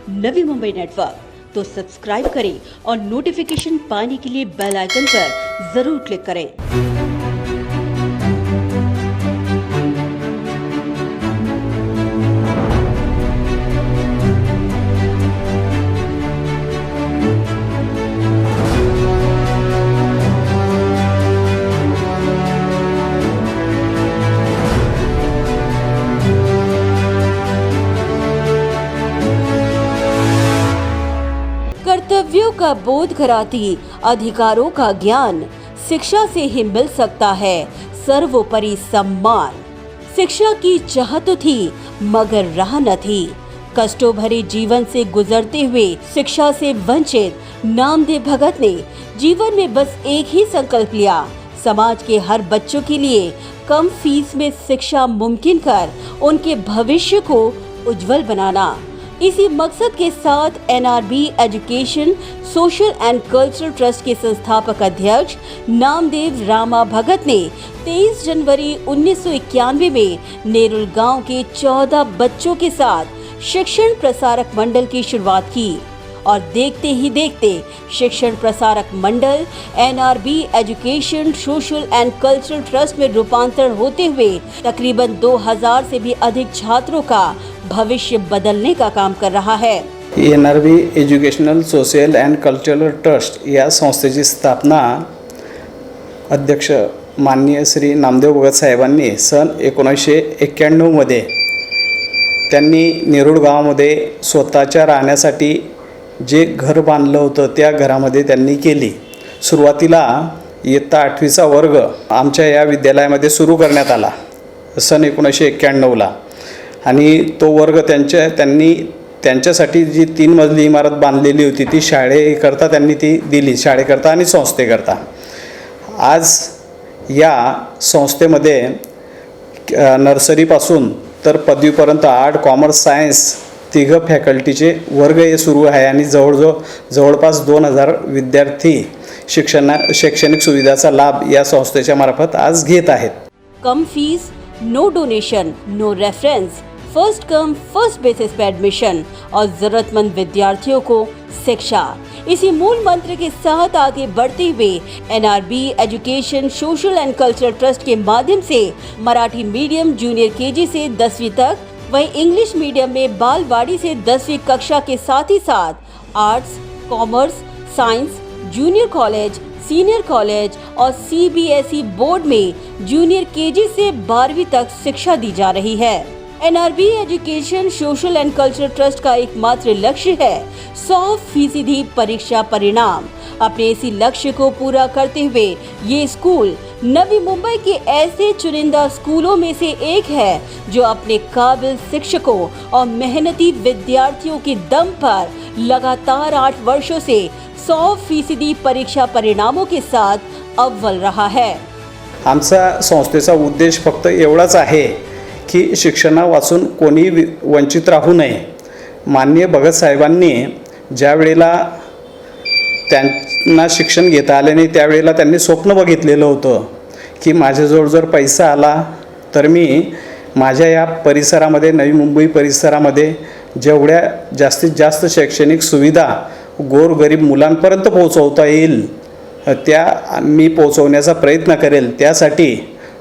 Navi Mumbai network, तो subscribe करें और नोटिफिकेशन पाने के लिए बेल आइकन पर जरूर क्लिक करें। कर्तव्यों का बोध कराती अधिकारों का ज्ञान, शिक्षा से ही मिल सकता है सर्वोपरि सम्मान। शिक्षा की चाह तो थी मगर राह न थी। कष्टों भरे जीवन से गुजरते हुए शिक्षा से वंचित नामदेव भगत ने जीवन में बस एक ही संकल्प लिया, समाज के हर बच्चों के लिए कम फीस में शिक्षा मुमकिन कर उनके भविष्य को उज्जवल बनाना। इसी मकसद के साथ NRB education social and cultural trust के संस्थापक अध्यक्ष नामदेव रामा भगत ने 23 जनवरी 1991 में नेरुल गांव के 14 बच्चों के साथ शिक्षण प्रसारक मंडल की शुरुआत की और देखते ही देखते शिक्षण प्रसारक मंडल NRB education social and cultural trust में रूपांतरण होते हुए तकरीबन 2000 से भी अधिक छात्रों का भविष्य बदलने का काम कर रहा है। NRB educational social and cultural trust या संस्थेची स्थापना अध्यक्ष माननीय श्री नामदेव भगत साहेबांनी सन 1991 मध्ये त्यांनी नेरुळ गावामध्ये स्वतःच्या राहण्यासाठी जे घर बांधलं होतं त्या घरामध्ये त्यांनी केली। सुरुवातीला इयत्ता 8वीचा वर्ग आमच्या या विद्यालयामध्ये सुरू करण्यात आला सन 1991 ला आणि तो वर्ग त्यांनी त्यांच्यासाठी जी 3 मजली इमारत बांधलेली होती ती शाळेकरता त्यांनी ती दिली, शाळेकरता आणि संस्थेकरता। आज या संस्थेमध्ये नर्सरीपासून तर पदवीपर्यंत आर्ट कॉमर्स सायन्स 3 फॅकल्टीचे वर्ग हे सुरू आहे आणि जवळपास 2000 विद्यार्थी शैक्षणिक सुविधाचा लाभ या संस्थेच्या मार्फत आज घेत आहेत। कम fees, no donation, no reference, first come first basis पे एडमिशन और जरूरतमंद विद्यार्थियों को शिक्षा, इसी मूल मंत्र के साथ आगे बढ़ते हुए NRB education social and cultural trust के माध्यम से मराठी मीडियम जूनियर KG से 10वीं तक, वहीं इंग्लिश मीडियम में बालवाड़ी से 10वीं कक्षा के साथ ही साथ arts, commerce, science, junior college, senior college और CBSE बोर्ड में जूनियर KG से 12वीं तक शिक्षा दी जा रही है। NRB education social and cultural trust का एकमात्र लक्ष्य है 100% परीक्षा परिणाम। अपने इसी लक्ष्य को पूरा करते हुए ये स्कूल नवी मुंबई के ऐसे चुनिंदा स्कूलों में से एक है जो अपने काबिल शिक्षकों और मेहनती विद्यार्थियों के दम पर लगातार 8 वर्षों से 100% परीक्षा परिणामों के साथ अव्वल रहा है। आमचा संस्थेचा उद्देश फक्त एवढाच आहे की शिक्षणा वाचून कोणी वंचित राहू नये। माननीय भगत साहेबांनी ज्या वेळेला त्यांना शिक्षण घेता आले नाही त्यावेळेला त्यांनी स्वप्न बघितलेलं होतं की माझ्याजवळ जर पैसा आला तर मी माझ्या या परिसरामध्ये नवी मुंबई परिसरामध्ये जेवढ्या जास्तीत जास्त शैक्षणिक सुविधा गोरगरीब मुलांपर्यंत पोहोचवता येईल त्या मी पोहोचवण्याचा प्रयत्न करेल। त्यासाठी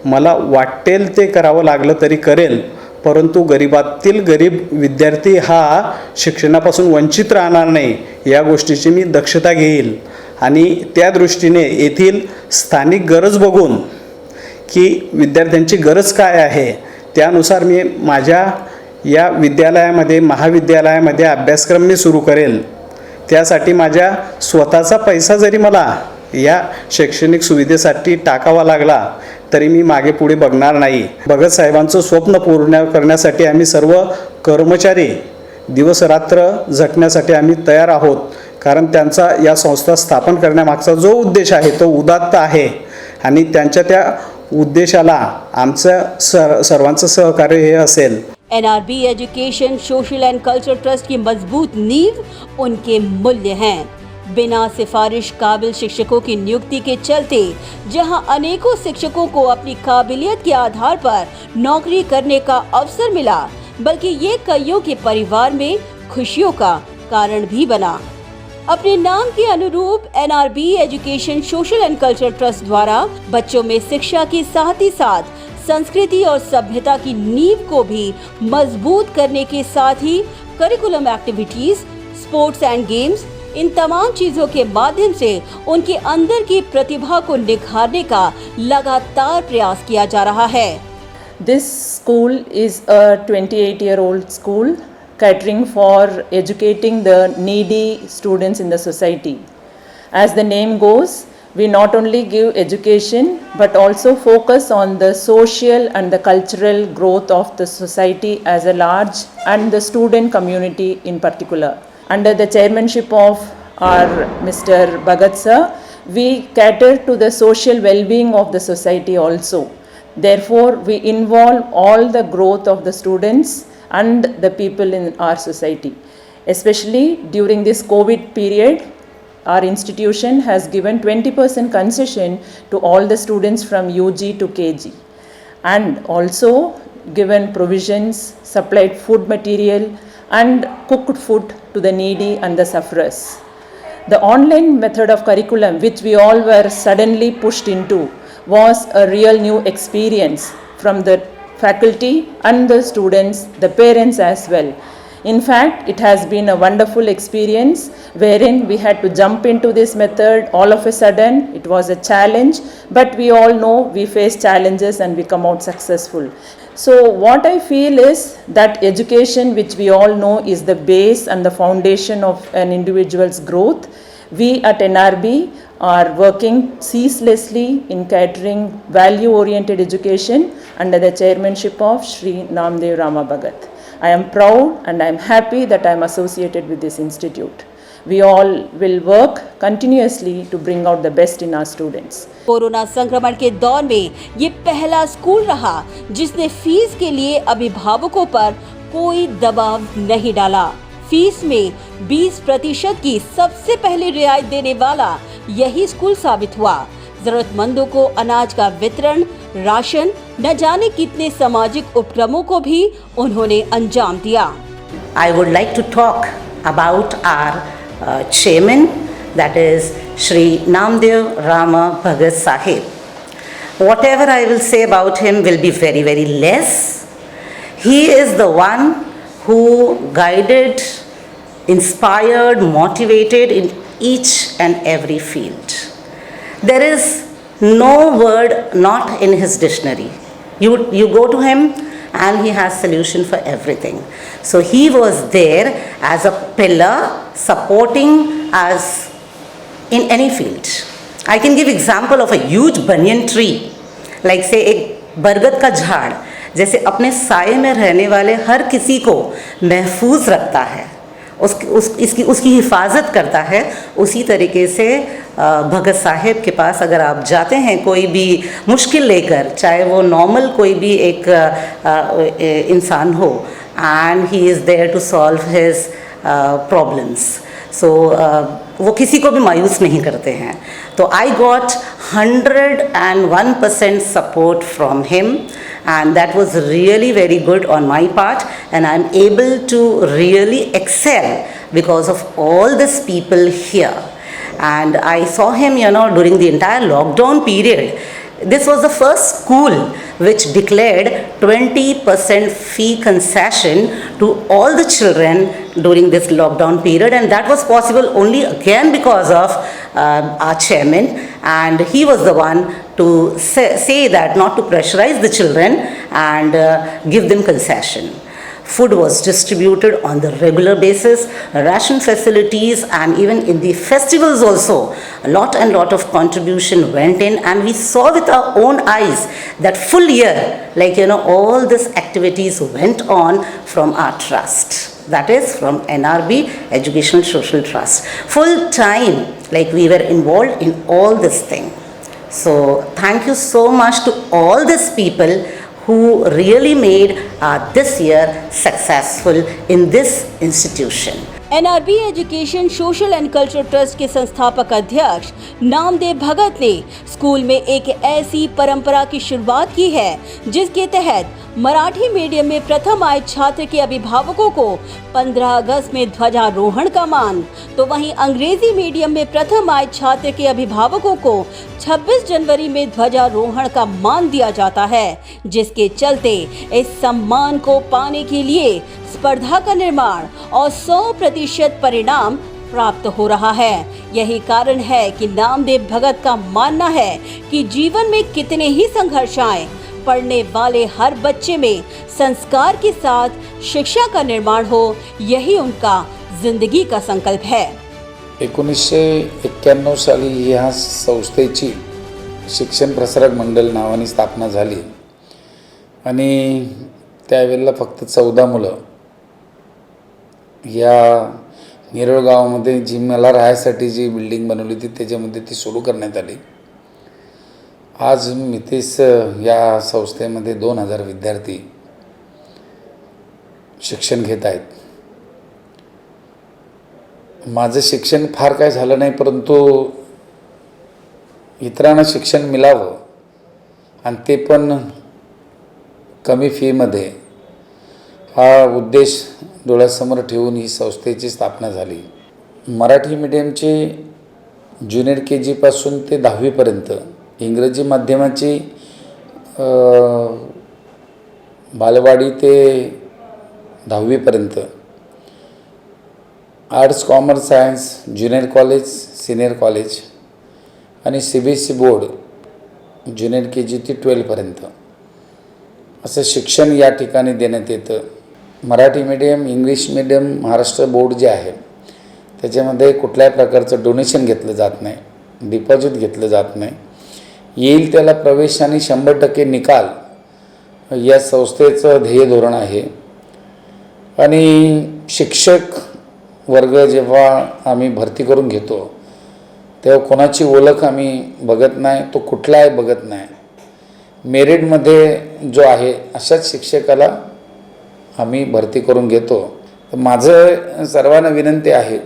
मला वाटेल ते करावं लागलं तरी करेल, परंतु गरीबातील गरीब विद्यार्थी हा शिक्षणापासून वंचित राहणार नाही या गोष्टीची मी दक्षता घेईल आणि त्या दृष्टीने येथील स्थानिक गरज बघून की विद्यार्थ्यांची गरज काय आहे त्यानुसार मी माझ्या या विद्यालयामध्ये महाविद्यालयामध्ये अभ्यासक्रम मी सुरू करेल। त्यासाठी माझ्या स्वतःचा पैसा जरी मला या शैक्षणिक सुविधेसाठी टाकावा लागला तरी मी मागे पुढे बघणार नाही। भगत साहेबांचं स्वप्न पूर्ण करण्यासाठी आम्ही सर्व कर्मचारी दिवस रात्र झटण्यासाठी आम्ही तयार आहोत, कारण त्यांचा या संस्था स्थापन करण्यामागचा जो उद्देश आहे तो उदात्त आहे आणि त्यांच्या त्या उद्देशाला आमचं सर्वांचं सहकार्य हे असेल। NRB education social and cultural trust की मजबूत नींव उनके मूल्य हैं। बिना सिफारिश काबिल शिक्षकों की नियुक्ति के चलते जहां अनेकों शिक्षकों को अपनी काबिलियत के आधार पर नौकरी करने का अवसर मिला, बल्कि ये कईयों के परिवार में खुशियों का कारण भी बना। अपने नाम के अनुरूप NRB education social and cultural trust द्वारा बच्चों में शिक्षा के साथ ही साथ संस्कृति और सभ्यता की नींव को भी मजबूत करने के साथ ही curriculum activities, sports and games, इन तमाम चीजों के माध्यम से उनके अंदर की प्रतिभा को निखारने का लगातार प्रयास किया जा रहा है। This school is a 28-year-old school catering for educating the needy students in the society. As the name goes, we not only give education but also focus on the social and the cultural growth of the society as a large and the student community in particular. Under the chairmanship of our Mr. Bhagat sir, we cater to the social well-being of the society also. Therefore, we involve all the growth of the students and the people in our society. Especially during this COVID period, our institution has given 20% concession to all the students from UG to KG, and also given provisions, supplied food material and cooked food to the needy and the sufferers. The online method of curriculum, which we all were suddenly pushed into, was a real new experience from the faculty and the students, the parents as well. In fact, it has been a wonderful experience wherein we had to jump into this method all of a sudden. It was a challenge, but we all know we face challenges and we come out successful. So what I feel is that education, which we all know is the base and the foundation of an individual's growth, we at NRB are working ceaselessly in catering value-oriented education under the chairmanship of Shri Namdev Rama Bhagat. I am proud and I am happy that I am associated with this institute. We all will work continuously to bring out the best in our students. Corona संक्रमण के दौर में ये पहला school रहा जिसने fees के लिए अभिभावकों पर कोई दबाव नहीं डाला। फीस में 20% की सबसे पहले रियायत देने वाला यही स्कूल साबित हुआ। जरूरतमंदों को अनाज का वितरण, राशन, न जाने कितने सामाजिक उपक्रमों को भी उन्होंने अंजाम दिया। I would like to talk about our chairman, that is Shri Namdev Rama Bhagat Sahib. Whatever I will say about him will be very, very less. He is the one who guided, inspired, motivated in each and every field. There is no word not in his dictionary. You go to him and he has solution for everything. So he was there as a pillar supporting us in any field. I can give example of a huge banyan tree, like say एक बरगद का झाड़ जैसे अपने साये में रहने वाले हर किसी को महफूज रखता है, उसकी हिफाजत करता है। उसी तरीके से भगत साहिब के पास अगर आप जाते हैं कोई भी मुश्किल लेकर, चाहे वो नॉर्मल कोई भी एक इंसान हो, and he is there to solve his problems. So वो किसी को भी मायूस नहीं करते हैं। तो I got 101% support from him, and that was really very good on my part, and I'm able to really excel because of all these people here. And I saw him, during the entire lockdown period. This was the first school which declared 20% fee concession to all the children during this lockdown period, and that was possible only again because of our chairman, and he was the one to say that not to pressurize the children and give them concession. Food was distributed on the regular basis, ration facilities, and even in the festivals also, a lot of contribution went in, and we saw with our own eyes that full year, all these activities went on from our trust. That is from NRB Educational Social Trust. Full time, we were involved in all this thing. So thank you so much to all these people who really made this year successful in this institution. NRB education social and cultural trust के संस्थापक अध्यक्ष नामदेव भगत ने school में एक ऐसी परंपरा की शुरुआत की है जिसके तहत मराठी मीडियम में प्रथम आए छात्र के अभिभावकों को 15 अगस्त में ध्वजारोहण का मान, तो वहीं अंग्रेजी मीडियम में प्रथम आए छात्र के अभिभावकों को 26 जनवरी में ध्वजारोहण का मान दिया जाता है, जिसके चलते इस सम्मान को पाने के लिए स्पर्धा का निर्माण और 100% परिणाम प्राप्त हो रहा है। यही कारण है कि नामदेव भगत का मानना है कि जीवन में कितने ही संघर्ष आए, पढ़ने वाले हर बच्चे में संस्कार के साथ शिक्षा का निर्माण हो, यही उनका जिंदगी का संकल्प है। 1991 साली ह्या संस्थेची शिक्षण प्रसारक मंडळ नावाने स्थापना झाली आणि त्यावेळेला फक्त 14 मुलं या नेरळ गावामध्ये जी मला राहायसाठी जी बिल्डिंग बनवली होती त्याच्यामध्ये ती सुरू करण्यात आली। आज मितेस या संस्थेमध्ये 2000 विद्यार्थी शिक्षण घेत आहेत। माझं शिक्षण फार काय झालं नाही, परंतु इतरांना शिक्षण मिळावं आणि ते पण कमी फीमध्ये, हा उद्देश डोळ्यासमोर ठेवून ही संस्थेची स्थापना झाली। मराठी मीडियमचे ज्युनियर KG पासून ते 10वी पर्यंत, इंग्रजी माध्यमाची बालवाडी ते 10वी पर्यंत, arts commerce science junior college senior college आणि CBSE बोर्ड ज्युनियर KG ते 12 पर्यंत असं शिक्षण या ठिकाणी देण्यात येतं। Marathi medium, English medium, Maharashtra board जे आहे त्याच्यामध्ये कुठल्याही प्रकारचं डोनेशन घेतलं जात नाही, डिपॉझिट घेतलं जात नाही। येईल त्याला प्रवेश आणि 100% निकाल या संस्थेचं ध्येय धोरण आहे। आणि शिक्षक वर्ग जेव्हा आम्ही भरती करून घेतो तेव्हा कोणाची ओळख आम्ही बघत नाही, तो कुठलाही बघत नाही। मेरिटमध्ये जो आहे अशाच शिक्षकाला आम्ही भरती करून घेतो। तर माझं सर्वांना विनंती आहे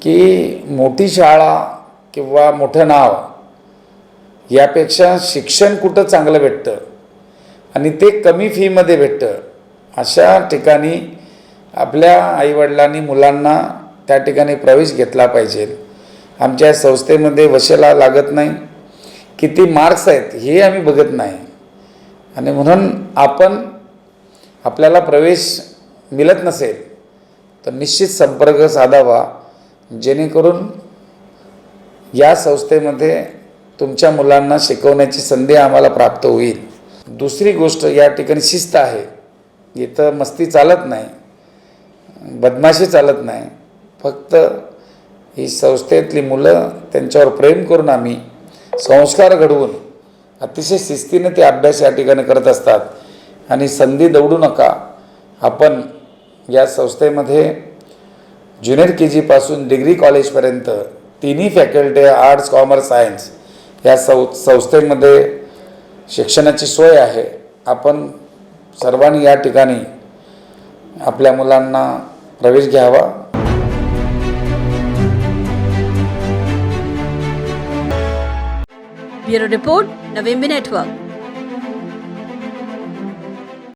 की मोठी शाळा किंवा मोठं नाव यापेक्षा शिक्षण कुठं चांगलं भेटतं आणि ते कमी फीमध्ये भेटतं, अशा ठिकाणी आपल्या आईवडिलांनी मुलांना त्या ठिकाणी प्रवेश घेतला पाहिजे। आमच्या संस्थेमध्ये वशाला लागत नाही, किती मार्क्स आहेत हे आम्ही बघत नाही, आणि म्हणून आपल्याला प्रवेश मिळत नसेल तर निश्चित संपर्क साधावा, जेणेकरून या संस्थेमध्ये तुमच्या मुलांना शिकवण्याची संधी आम्हाला प्राप्त होईल। दुसरी गोष्ट, या ठिकाणी शिस्त आहे, इथं मस्ती चालत नाही, बदमाशी चालत नाही। फक्त ही संस्थेतली मुलं त्यांच्यावर प्रेम करून आम्ही संस्कार घडवून अतिशय शिस्तीने ते अभ्यास या ठिकाणी करत असतात। आणि संधी दवडू नका। आपण या संस्थेमध्ये ज्युनियर KG पासून डिग्री कॉलेजपर्यंत तिन्ही फॅकल्टी, आर्ट्स कॉमर्स सायन्स या संस्थेमध्ये शिक्षणाची सोय आहे। आपण सर्वांनी या ठिकाणी आपल्या मुलांना प्रवेश घ्यावा। ब्युरो रिपोर्ट, नवीन नेटवर्क।